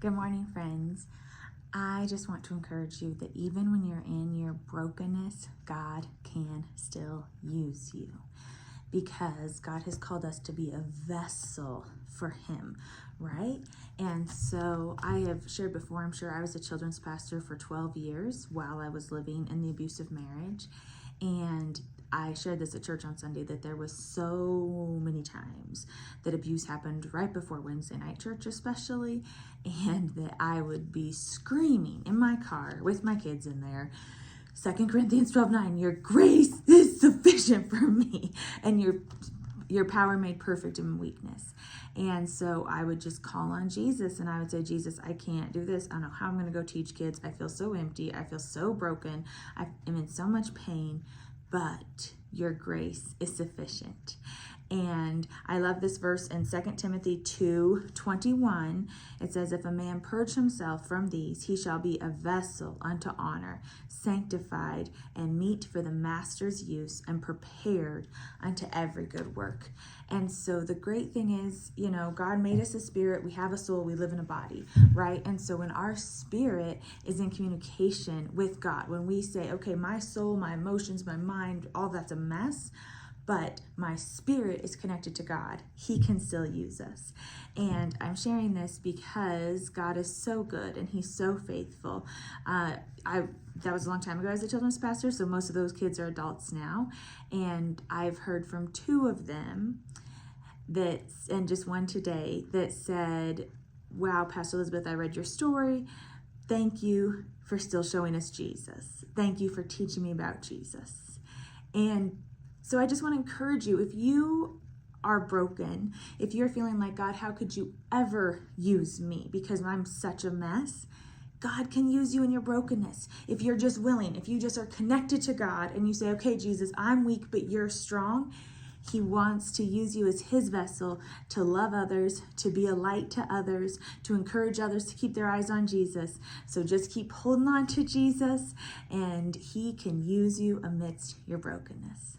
Good morning, friends. I just want to encourage you that even when you're in your brokenness, God can still use you because God has called us to be a vessel for Him, right? And so I have shared before, I'm sure I was a children's pastor for 12 years while I was living in the abusive marriage. And I shared this at church on Sunday that there was so many times that abuse happened right before Wednesday night church especially, and that I would be screaming in my car with my kids in there, 2 Corinthians 12:9, your grace is sufficient for me, and your power made perfect in weakness. And so I would just call on Jesus and I would say, Jesus, I can't do this. I don't know how I'm going to go teach kids. I feel so empty. I feel so broken. I am in so much pain, but your grace is sufficient. And I love this verse in 2 Timothy 2:21. It says, if a man purge himself from these, he shall be a vessel unto honor, sanctified and meet for the master's use and prepared unto every good work. And so the great thing is, God made us a spirit. We have a soul. We live in a body, right? And so when our spirit is in communication with God, when we say, okay, my soul, my emotions, my mind, all that's a mess, but my spirit is connected to God, He can still use us. And I'm sharing this because God is so good and He's so faithful. That was a long time ago as a children's pastor, so most of those kids are adults now. And I've heard from two of them and just one today that said, wow, Pastor Elizabeth, I read your story. Thank you for still showing us Jesus. Thank you for teaching me about Jesus. And so I just want to encourage you, if you are broken, if you're feeling like, God, how could you ever use me because I'm such a mess? God can use you in your brokenness. If you're just willing, if you just are connected to God and you say, okay, Jesus, I'm weak, but you're strong. He wants to use you as His vessel to love others, to be a light to others, to encourage others to keep their eyes on Jesus. So just keep holding on to Jesus and He can use you amidst your brokenness.